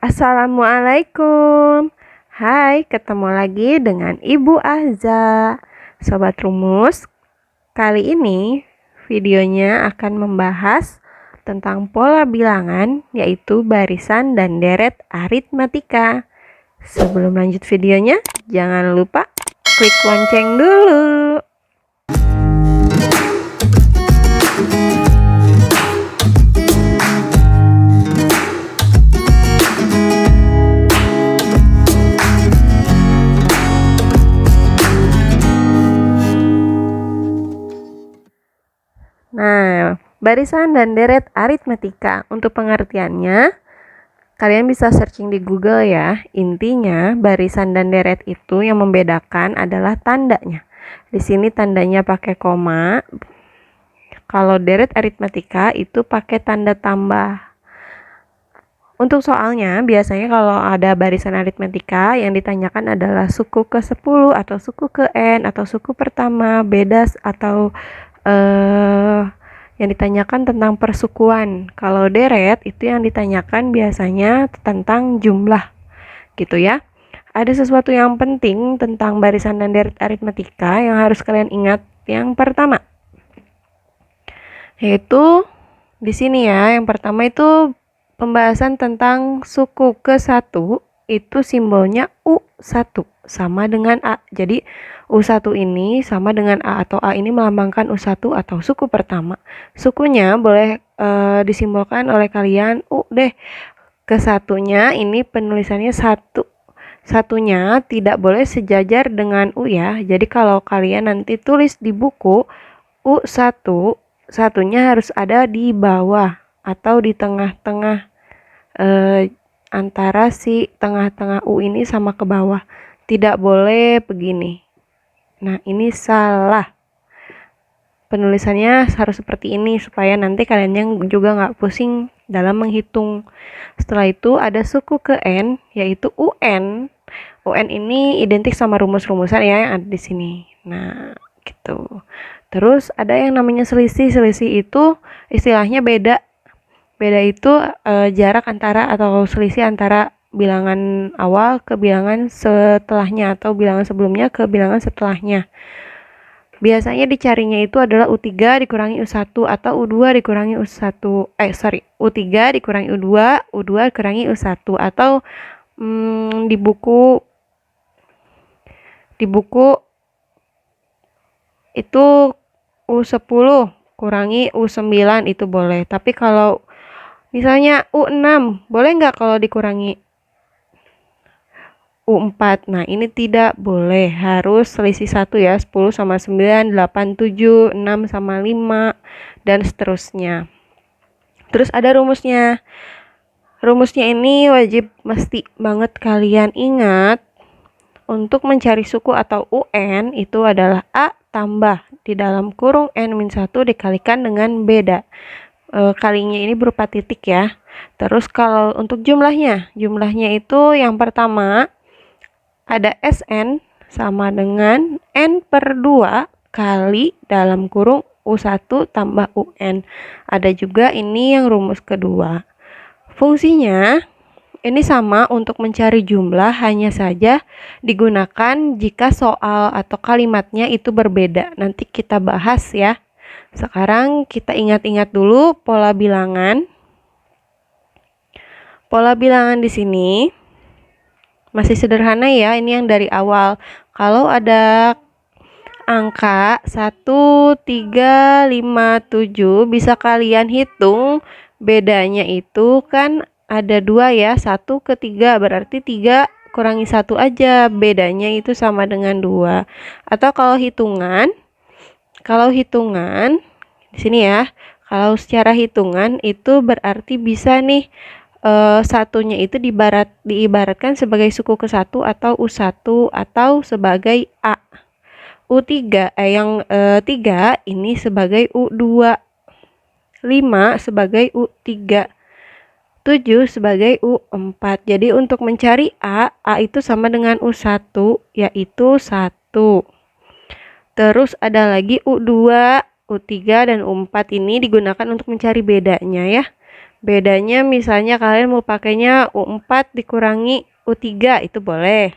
Assalamualaikum. Hai, ketemu lagi dengan Ibu Azza. Sobat Rumus, kali ini videonya akan membahas tentang pola bilangan, yaitu barisan dan deret aritmatika. Sebelum lanjut videonya, jangan lupa klik lonceng dulu. Nah, barisan dan deret aritmatika. Untuk pengertiannya, kalian bisa searching di Google ya. Intinya, barisan dan deret itu yang membedakan adalah tandanya. Di sini tandanya pakai koma. Kalau deret aritmatika itu pakai tanda tambah. Untuk soalnya, biasanya kalau ada barisan aritmatika yang ditanyakan adalah suku ke-10 atau suku ke-n atau suku pertama, beda atau yang ditanyakan tentang persukuan. Kalau deret itu yang ditanyakan biasanya tentang jumlah gitu ya. Ada sesuatu yang penting tentang barisan dan deret aritmatika yang harus kalian ingat. Yang pertama yaitu di sini ya. Yang pertama itu pembahasan tentang suku ke-1 itu simbolnya U1 sama dengan A. Jadi U1 ini sama dengan A atau A ini melambangkan U1 atau suku pertama. Sukunya boleh disimbolkan oleh kalian U deh. Ke-1-nya ini penulisannya 1. Satunya tidak boleh sejajar dengan U ya. Jadi kalau kalian nanti tulis di buku U1, satunya harus ada di bawah atau di tengah-tengah antara si tengah-tengah U ini sama ke bawah. Tidak boleh begini. Nah, ini salah. Penulisannya harus seperti ini supaya nanti kalian juga nggak pusing dalam menghitung. Setelah itu ada suku ke N, yaitu UN. UN ini identik sama rumus-rumusan ya yang ada di sini. Nah, gitu. Terus ada yang namanya selisih. Selisih itu istilahnya beda. Beda itu jarak antara atau selisih antara bilangan awal ke bilangan setelahnya atau bilangan sebelumnya ke bilangan setelahnya. Biasanya dicarinya itu adalah U3 dikurangi U1 atau U2 dikurangi U1. U3 dikurangi U2, U2 dikurangi U1 atau di buku itu U10 kurangi U9 itu boleh. Tapi kalau misalnya U6, boleh nggak kalau dikurangi U4? Nah, ini tidak boleh. Harus selisih 1 ya. 10 sama 9, 8, 7, 6 sama 5, dan seterusnya. Terus ada rumusnya. Rumusnya ini wajib mesti banget kalian ingat. Untuk mencari suku atau UN itu adalah A tambah di dalam kurung N-1 dikalikan dengan beda. Kalinya ini berupa titik ya. Terus kalau untuk jumlahnya itu yang pertama ada SN sama dengan N/2 kali dalam kurung U1 tambah UN. Ada juga ini yang rumus kedua. Fungsinya ini sama untuk mencari jumlah, hanya saja digunakan jika soal atau kalimatnya itu berbeda. Nanti kita bahas ya. Sekarang kita ingat-ingat dulu pola bilangan. Pola bilangan di sini masih sederhana ya, ini yang dari awal. Kalau ada angka 1, 3, 5, 7 bisa kalian hitung bedanya itu kan ada 2 ya, 1 ke 3 berarti 3 kurangi 1 aja, bedanya itu sama dengan 2. Atau kalau hitungan di sini ya, kalau secara hitungan itu berarti bisa nih satunya itu diibaratkan sebagai suku ke-1 atau U1 atau sebagai A. U3 yang 3 ini sebagai U2, 5 sebagai U3, 7 sebagai U4. Jadi untuk mencari A itu sama dengan U1 yaitu 1. Terus ada lagi U2, U3 dan U4 ini digunakan untuk mencari bedanya ya. Bedanya misalnya kalian mau pakainya U4 dikurangi U3, itu boleh.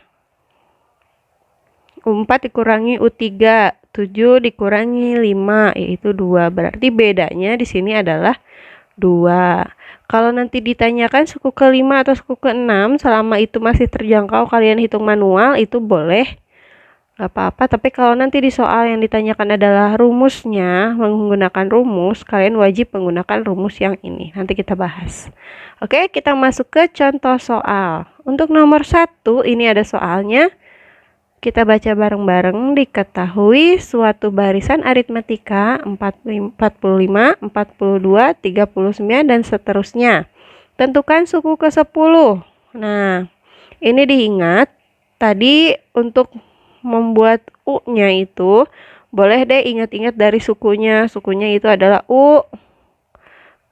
U4 dikurangi U3, 7 dikurangi 5, yaitu 2. Berarti bedanya di sini adalah 2. Kalau nanti ditanyakan suku ke-5 atau suku ke-6, selama itu masih terjangkau kalian hitung manual, itu boleh. Gak apa-apa, tapi kalau nanti di soal yang ditanyakan adalah rumusnya, menggunakan rumus, kalian wajib menggunakan rumus yang ini. Nanti kita bahas. Oke, kita masuk ke contoh soal. Untuk nomor 1, ini ada soalnya. Kita baca bareng-bareng. Diketahui suatu barisan aritmatika 45, 42, 39, dan seterusnya. Tentukan suku ke-10. Nah, ini diingat. Tadi untuk membuat U-nya itu, boleh deh ingat-ingat dari sukunya. Sukunya itu adalah U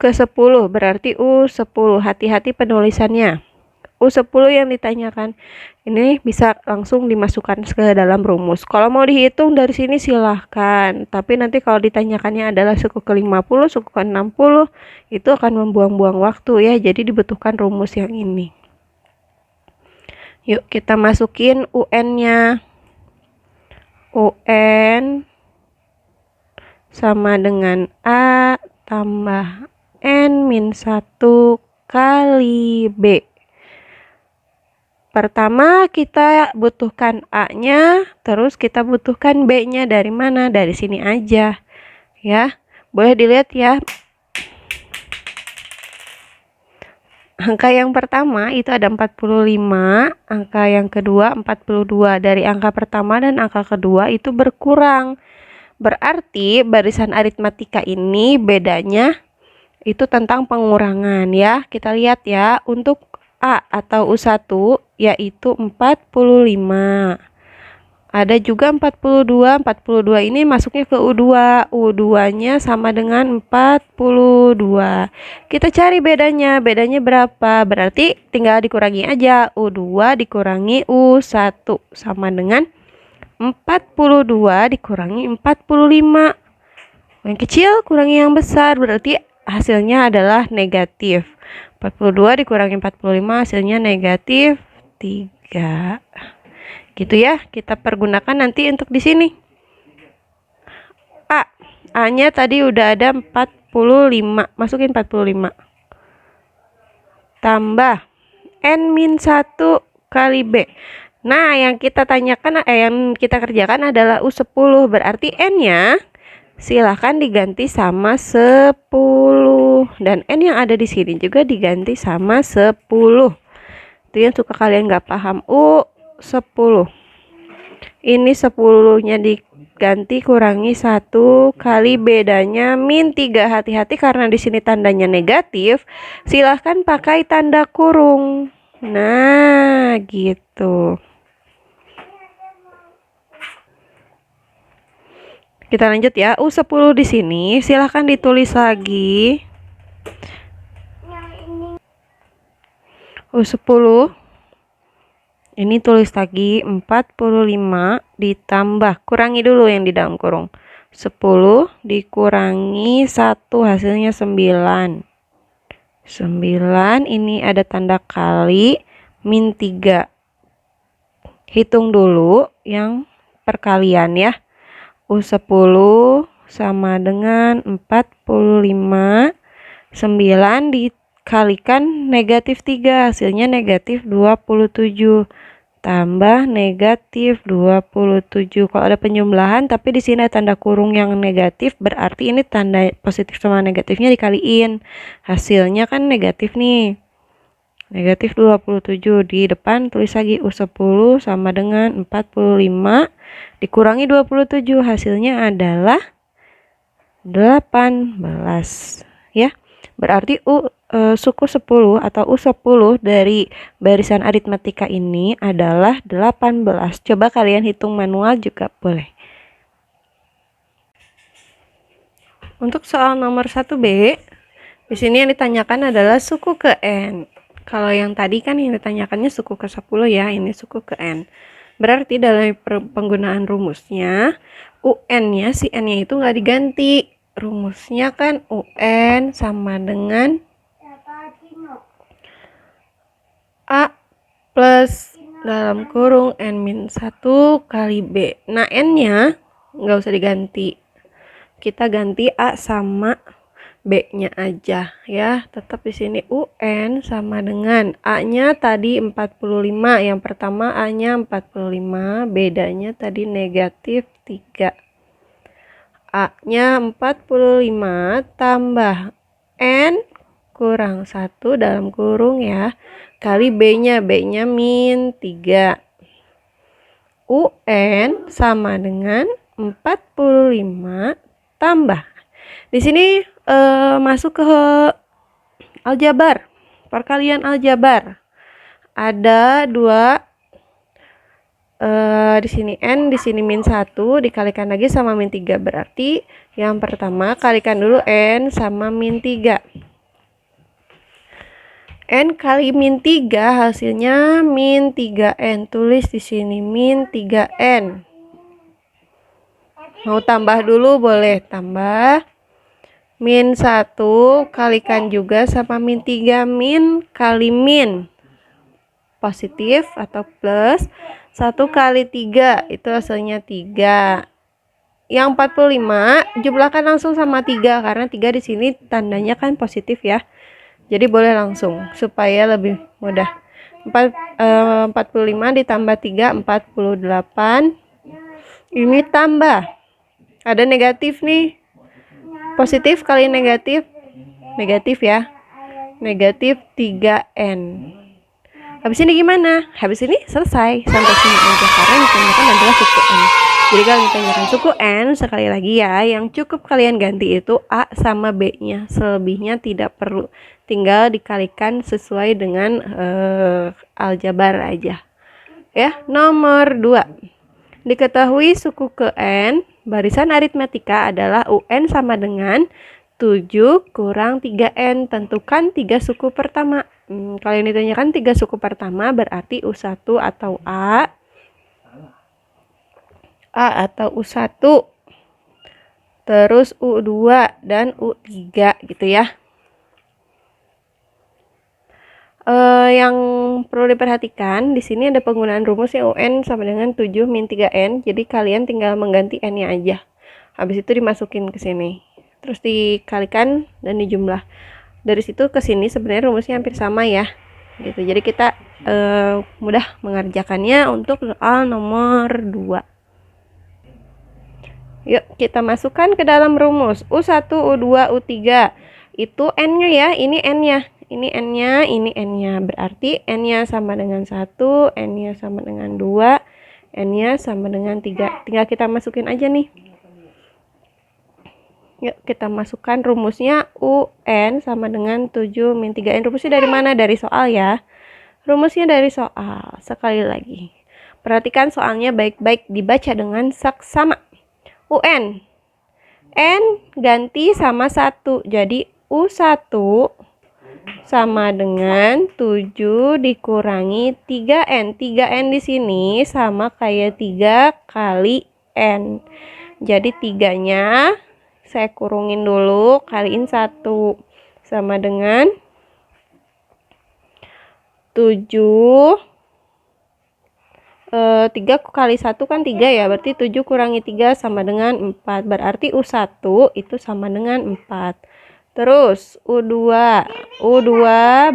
ke-10, berarti U10. Hati-hati penulisannya. U10 yang ditanyakan. Ini bisa langsung dimasukkan ke dalam rumus. Kalau mau dihitung dari sini silahkan. Tapi nanti kalau ditanyakannya adalah suku ke-50, suku ke-60, itu akan membuang-buang waktu ya. Jadi dibutuhkan rumus yang ini. Yuk kita masukin UN-nya. UN sama dengan A tambah N-1 kali B. Pertama kita butuhkan A-nya, terus kita butuhkan B-nya dari mana? Dari sini aja. Ya, boleh dilihat ya. Angka yang pertama itu ada 45, angka yang kedua 42. Dari angka pertama dan angka kedua itu berkurang. Berarti barisan aritmatika ini bedanya itu tentang pengurangan ya. Kita lihat ya, untuk A atau U1 yaitu 45. Ada juga 42. 42 ini masuknya ke U2. U2-nya sama dengan 42. Kita cari bedanya. Bedanya berapa? Berarti tinggal dikurangi aja. U2 dikurangi U1 sama dengan 42 dikurangi 45. Yang kecil kurangi yang besar, berarti hasilnya adalah negatif. 42 dikurangi 45 hasilnya negatif 3. Gitu ya, kita pergunakan nanti untuk di sini. A-nya tadi udah ada 45, masukin 45. Tambah N-1 kali B. Nah, yang kita tanyakan, yang kita kerjakan adalah U10, berarti N-nya silahkan diganti sama 10. Dan N yang ada di sini juga diganti sama 10. Itu yang suka kalian nggak paham. U10. Ini 10-nya diganti kurangi 1 kali bedanya min 3. Hati-hati karena di sini tandanya negatif. Silahkan pakai tanda kurung. Nah, gitu. Kita lanjut ya. U10 di sini silahkan ditulis lagi. U10 ini tulis lagi 45 ditambah, kurangi dulu yang di dalam kurung. 10 dikurangi 1 hasilnya 9. 9 ini ada tanda kali min 3. Hitung dulu yang perkalian ya. U10 sama dengan 45. 9 dikalikan negatif 3, hasilnya negatif 27. Tambah negatif 27. Kalau ada penjumlahan tapi di sini ada tanda kurung yang negatif, berarti ini tanda positif sama negatifnya dikaliin. Hasilnya kan negatif nih. Negatif 27. Di depan tulis lagi U10 sama dengan 45 dikurangi 27, hasilnya adalah 18 ya. Berarti suku 10 atau U10 dari barisan aritmatika ini adalah 18. Coba kalian hitung manual juga boleh. Untuk soal nomor 1B, di sini yang ditanyakan adalah suku ke N. Kalau yang tadi kan yang ditanyakannya suku ke 10 ya, ini suku ke N. Berarti dalam penggunaan rumusnya, UN-nya, si N-nya itu nggak diganti. Rumusnya kan UN sama dengan A plus dalam kurung N-1 kali B. Nah, N-nya nggak usah diganti. Kita ganti A sama B-nya aja ya. Tetap di sini UN sama dengan A-nya tadi 45. Yang pertama A-nya 45, bedanya tadi negatif 3. A-nya 45 tambah N kurang 1 dalam kurung ya, kali B-nya min 3. UN sama dengan 45 tambah. Di sini masuk ke aljabar, perkalian aljabar. Ada 2 di sini N, di sini min 1, dikalikan lagi sama min 3. Berarti yang pertama kalikan dulu N sama min 3. N kali min 3 hasilnya min 3N. Tulis di sini min 3N. Mau tambah dulu boleh, tambah. Min 1 kalikan juga sama min 3. Min kali min. Positif atau plus. 1 kali 3 itu hasilnya 3. Yang 45 jumlahkan langsung sama 3 karena 3 di sini tandanya kan positif ya. Jadi boleh langsung supaya lebih mudah. 45 ditambah 3, 48. Ini tambah. Ada negatif nih. Positif kali negatif. Negatif ya. Negatif 3N. Habis ini gimana? Habis ini selesai. Sampai sini aja karena yang ditanyakan adalah suku N. Jadi kalau ditanyakan suku N, sekali lagi ya, yang cukup kalian ganti itu A sama B-nya. Selebihnya tidak perlu. Tinggal dikalikan sesuai dengan aljabar aja. Ya, nomor 2. Diketahui suku ke N, barisan aritmetika adalah UN sama dengan 7 kurang 3N. Tentukan 3 suku pertama. Kalau yang ditanyakan 3 suku pertama berarti U1 atau A atau U1, terus U2 dan U3 gitu ya. Yang perlu diperhatikan di sini ada penggunaan rumus yang UN sama dengan 7 min 3N. Jadi kalian tinggal mengganti N-nya aja. Habis itu dimasukin ke sini. Terus dikalikan dan dijumlah. Dari situ ke sini sebenarnya rumusnya hampir sama ya. Gitu. Jadi kita mudah mengerjakannya untuk soal nomor 2. Yuk kita masukkan ke dalam rumus. U1, U2, U3. Itu N-nya ya, ini N-nya. Ini N-nya, ini N-nya. Berarti N-nya sama dengan 1, N-nya sama dengan 2, N-nya sama dengan 3. Tinggal kita masukin aja nih. Yuk kita masukkan rumusnya UN sama dengan 7 min 3N. Rumusnya dari mana? Dari soal ya. Rumusnya dari soal. Sekali lagi. Perhatikan soalnya baik-baik, dibaca dengan saksama. UN. N ganti sama 1. Jadi U1 sama dengan 7 dikurangi 3N. 3N di sini sama kayak 3 kali N. Jadi 3-nya saya kurungin dulu, kaliin 1. Sama dengan 7. 3 kali 1 kan 3 ya, berarti 7 kurangi 3 sama dengan 4. Berarti U1 itu sama dengan 4. Terus U2. U2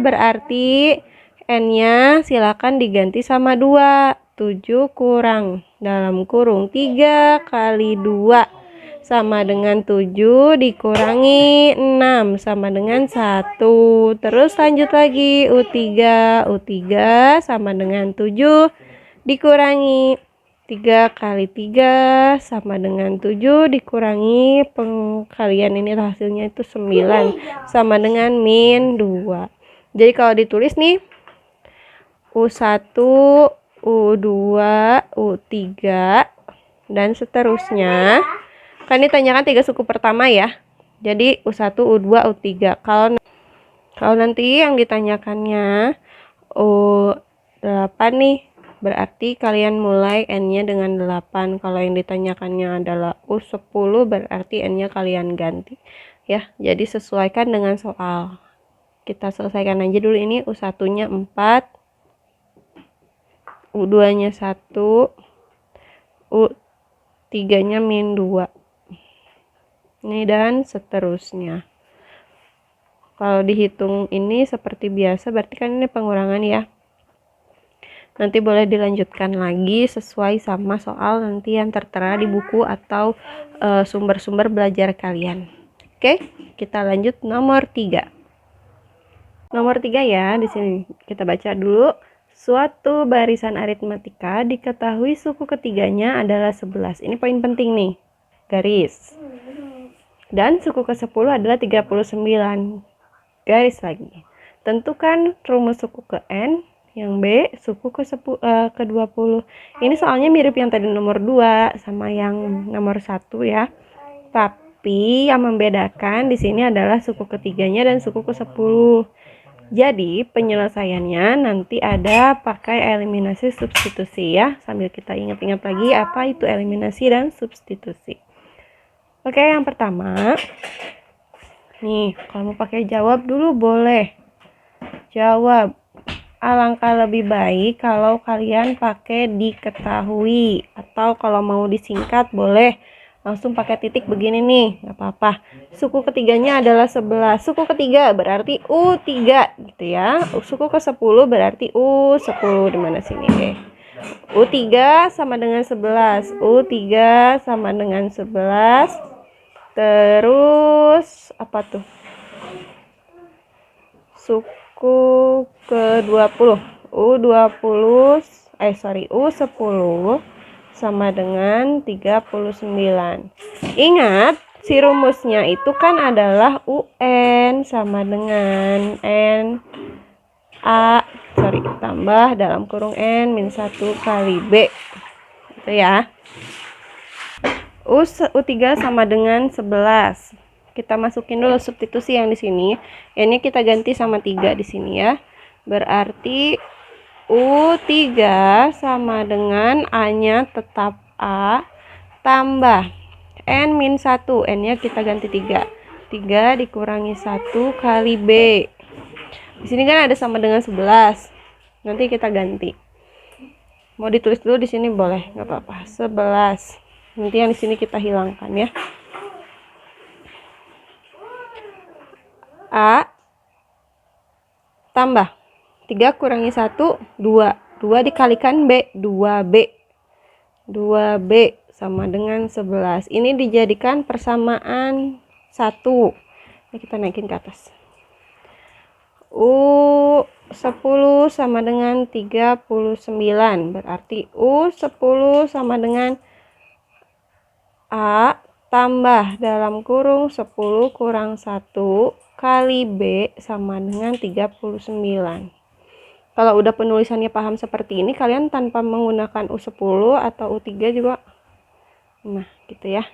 berarti N-nya silakan diganti sama 2. 7 kurang dalam kurung 3 kali 2 sama dengan 7 dikurangi 6 sama dengan 1. Terus lanjut lagi U3. U3 sama dengan 7 dikurangi 3 kali 3 sama dengan 7 dikurangi pengkalian ini hasilnya itu 9 sama dengan min 2. Jadi kalau ditulis nih U1, U2, U3 dan seterusnya. Kan ditanyakan 3 suku pertama ya. Jadi U1, U2, U3. Kalau nanti yang ditanyakannya U8 nih, berarti kalian mulai N-nya dengan 8. Kalau yang ditanyakannya adalah U10 berarti N-nya kalian ganti. Ya, jadi sesuaikan dengan soal. Kita selesaikan aja dulu ini U1-nya 4. U2 nya 1, U3 nya min 2 ini, dan seterusnya. Kalau dihitung ini seperti biasa, berarti kan ini pengurangan ya. Nanti boleh dilanjutkan lagi sesuai sama soal nanti yang tertera di buku atau sumber-sumber belajar kalian. Oke, kita lanjut nomor 3. Nomor 3 ya, di sini kita baca dulu. Suatu barisan aritmatika diketahui suku ketiganya adalah 11. Ini poin penting nih. Garis. Dan suku ke-10 adalah 39. Garis lagi. Tentukan rumus suku ke N, yang B suku ke-20. Ini soalnya mirip yang tadi nomor 2 sama yang nomor 1 ya. Tapi yang membedakan di sini adalah suku ketiganya dan suku ke-10. Jadi penyelesaiannya nanti ada pakai eliminasi substitusi ya. Sambil kita ingat-ingat lagi apa itu eliminasi dan substitusi. Oke, yang pertama, nih kalau mau pakai jawab dulu boleh. Jawab. Alangkah lebih baik kalau kalian pakai diketahui, atau kalau mau disingkat boleh langsung pakai titik begini nih, nggak apa-apa. Suku ketiganya adalah 11. Suku ketiga berarti U3 gitu ya. Suku ke-10 berarti U10 di mana sini deh. U3 sama dengan 11. U3 sama dengan 11. Terus apa tuh? Suku ke-20. U10 U10 sama dengan 39. Ingat, si rumusnya itu kan adalah UN sama dengan tambah dalam kurung N min 1 kali B. Itu ya. U3 sama dengan 11. Kita masukin dulu substitusi yang di sini. N-nya kita ganti sama 3 di sini ya. Berarti U3 sama dengan A-nya tetap A tambah N min 1. N-nya kita ganti 3. 3 dikurangi 1 kali B. Di sini kan ada sama dengan 11. Nanti kita ganti. Mau ditulis dulu di sini boleh, nggak apa-apa. 11. Nanti yang di sini kita hilangkan ya. A tambah 3 kurangi 1, 2. 2 dikalikan B, 2B. 2B sama dengan 11. Ini dijadikan persamaan 1. Ini kita naikin ke atas. U10 sama dengan 39. Berarti U10 sama dengan A tambah dalam kurung 10 kurang 1 kali B sama dengan 39. Kalau udah penulisannya paham seperti ini, kalian tanpa menggunakan U10 atau U3 juga. Nah, gitu ya.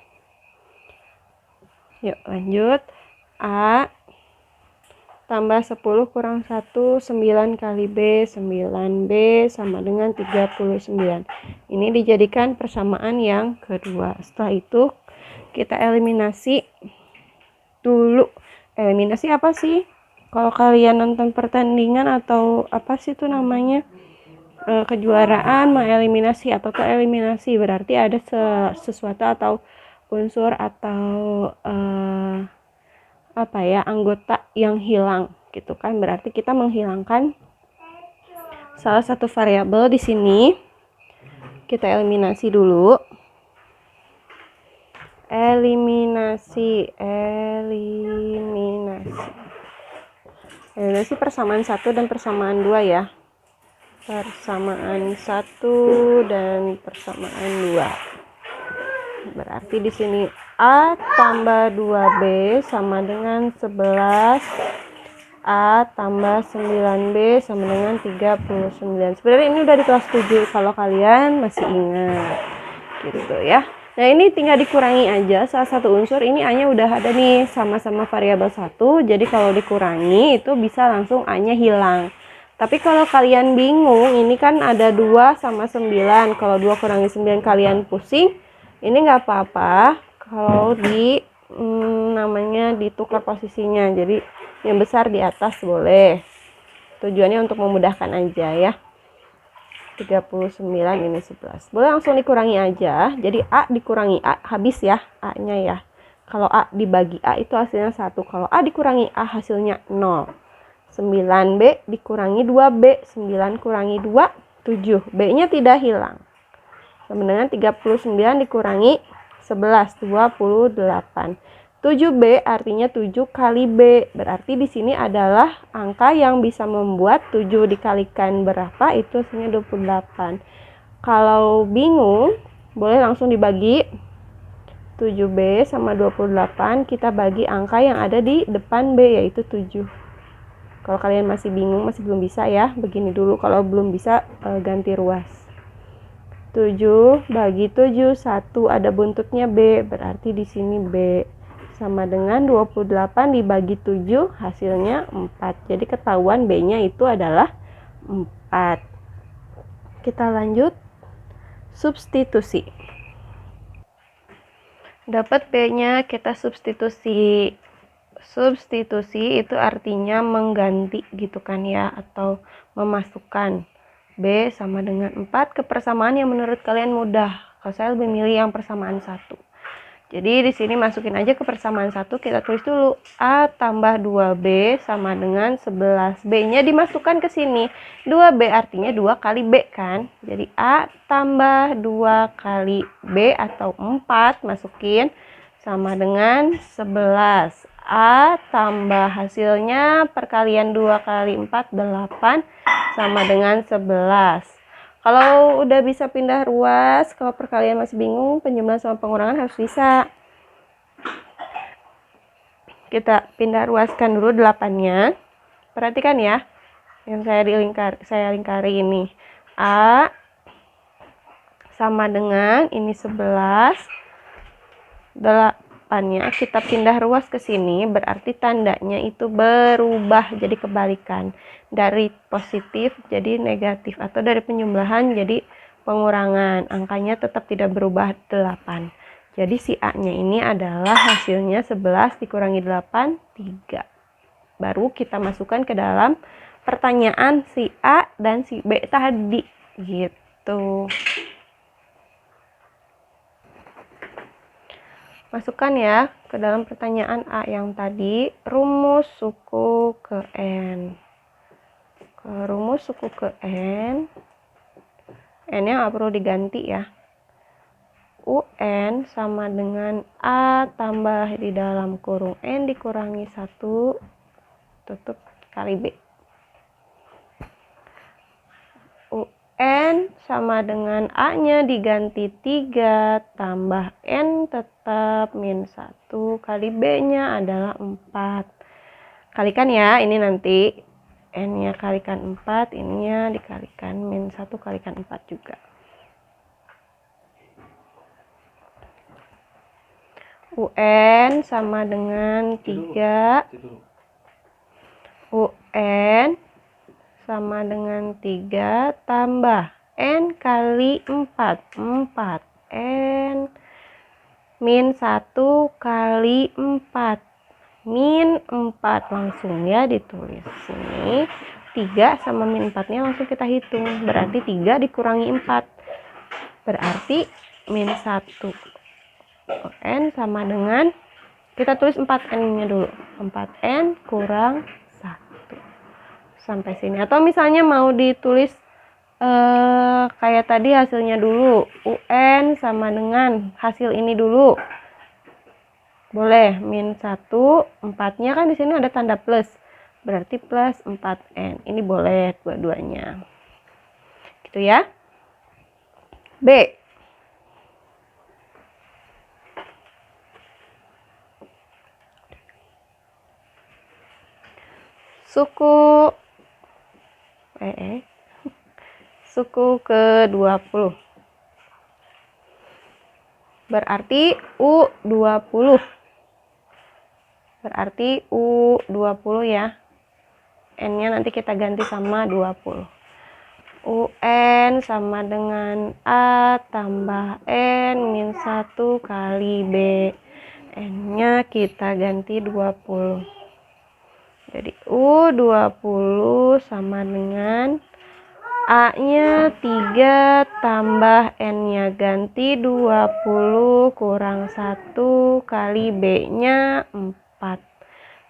Yuk, lanjut. A tambah 10 kurang 1, 9 kali B, 9B sama dengan 39. Ini dijadikan persamaan yang kedua. Setelah itu, kita eliminasi dulu. Eliminasi apa sih? Kalau kalian nonton pertandingan atau apa sih itu namanya, kejuaraan, mengeliminasi atau tereliminasi, berarti ada sesuatu atau unsur atau anggota yang hilang gitu kan. Berarti kita menghilangkan salah satu variabel di sini. Kita eliminasi dulu. Eliminasi persamaan 1 dan persamaan 2 ya. Persamaan 1 dan persamaan 2. Berarti di sini A tambah 2B sama dengan 11. A tambah 9B sama dengan 39. Sebenarnya ini udah di kelas 7 kalau kalian masih ingat. Gitu ya. Nah, ini tinggal dikurangi aja salah satu unsur. Ini A-nya udah ada nih, sama-sama variabel 1. Jadi kalau dikurangi itu bisa langsung A-nya hilang. Tapi kalau kalian bingung, ini kan ada 2 sama 9. Kalau 2 kurangi 9 kalian pusing, ini nggak apa-apa. Kalau namanya ditukar posisinya. Jadi yang besar di atas boleh. Tujuannya untuk memudahkan aja ya. 39 ini 11. Boleh langsung dikurangi aja. Jadi A dikurangi A habis ya A-nya ya. Kalau A dibagi A itu hasilnya 1. Kalau A dikurangi A hasilnya 0. 9B dikurangi 2B. 9 kurangi 2, 7. B-nya tidak hilang. Sama dengan 39 dikurangi 11, 28. 7B artinya 7 kali B. Berarti di sini adalah angka yang bisa membuat 7 dikalikan berapa, itu hasilnya 28. Kalau bingung, boleh langsung dibagi 7B sama 28, kita bagi angka yang ada di depan B, yaitu 7. Kalau kalian masih bingung, masih belum bisa ya, begini dulu. Kalau belum bisa, ganti ruas. 7 bagi 7, 1 ada buntutnya B, berarti di sini B. Sama dengan 28 dibagi 7 hasilnya 4. Jadi ketahuan B-nya itu adalah 4. Kita lanjut substitusi. Dapat B-nya, kita substitusi. Substitusi itu artinya mengganti gitu kan ya, atau memasukkan. B sama dengan 4 ke persamaan yang menurut kalian mudah. Kalau saya lebih milih yang persamaan 1. Jadi di sini masukin aja ke persamaan 1, kita tulis dulu A tambah 2B sama dengan 11. B-nya dimasukkan ke sini. 2B artinya 2 kali B kan. Jadi A tambah 2 kali B atau 4 masukin sama dengan 11. A tambah hasilnya perkalian 2 kali 4, 8 sama dengan 11. Kalau udah bisa pindah ruas, kalau perkalian masih bingung, penjumlahan sama pengurangan harus bisa. Kita pindah ruaskan dulu 8-nya. Perhatikan ya, yang saya lingkari ini. A sama dengan ini 11. 8-nya kita pindah ruas ke sini, berarti tandanya itu berubah jadi kebalikan. Dari positif jadi negatif, atau dari penjumlahan jadi pengurangan. Angkanya tetap tidak berubah 8. Jadi si A-nya ini adalah hasilnya 11 dikurangi 8, 3. Baru kita masukkan ke dalam pertanyaan si A dan si B tadi. Gitu. Masukkan ya ke dalam pertanyaan A yang tadi, rumus suku ke N. Rumus suku ke N, N-nya nggak perlu diganti ya. UN sama dengan A tambah di dalam kurung N dikurangi 1 tutup kali B. UN sama dengan A-nya diganti 3 tambah N tetap min 1 kali B-nya adalah 4. Kalikan ya, ini nanti N-nya kalikan 4, ininya dikalikan min 1 kalikan 4 juga. UN sama dengan 3. UN sama dengan 3 tambah N kali 4. 4N min 1 kali 4. Min 4 langsung ya ditulis sini. 3 sama min 4-nya langsung kita hitung. Berarti 3 dikurangi 4. Berarti min 1. N sama dengan, kita tulis 4N-nya dulu. 4N kurang 1. Sampai sini. Atau misalnya mau ditulis kayak tadi hasilnya dulu. UN sama dengan hasil ini dulu. Boleh, min 1, 4-nya kan di sini ada tanda plus. Berarti plus 4N. Ini boleh dua-duanya. Gitu ya. B. Suku suku ke-20. Berarti U20. Berarti U20 ya. N-nya nanti kita ganti sama 20. UN sama dengan A tambah N min 1 kali B. N-nya kita ganti 20. Jadi U20 sama dengan A-nya 3 tambah N-nya ganti 20 kurang 1 kali B-nya 4.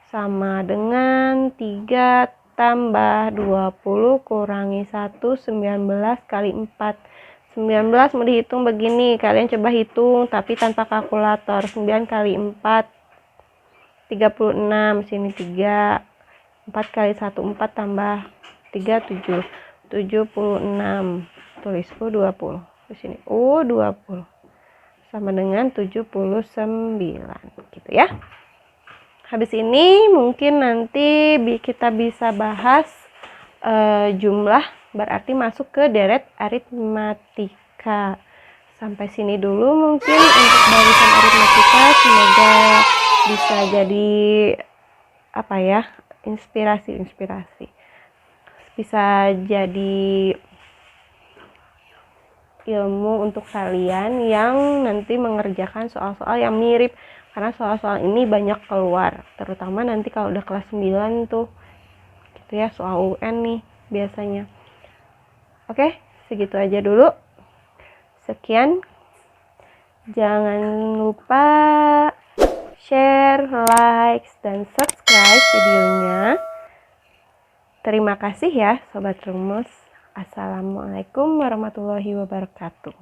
Sama dengan 3 tambah 20 kurangi 1, 19 kali 4. 19 mau dihitung begini, kalian coba hitung tapi tanpa kalkulator. 9 kali 4, 36, sini 3. 4 kali 1, 4 tambah 3, 7. 76, tulis U20 di sini, U20 sama dengan 79 gitu ya. Habis ini mungkin nanti kita bisa bahas jumlah, berarti masuk ke deret aritmatika. Sampai sini dulu mungkin untuk barisan aritmatika, semoga bisa jadi apa ya, inspirasi bisa jadi ilmu untuk kalian yang nanti mengerjakan soal-soal yang mirip, karena soal-soal ini banyak keluar, terutama nanti kalau udah kelas 9 tuh gitu ya, soal UN nih biasanya. Oke, segitu aja dulu. Sekian, jangan lupa share, like, dan subscribe videonya. Terima kasih ya Sobat Rumus. Assalamualaikum warahmatullahi wabarakatuh.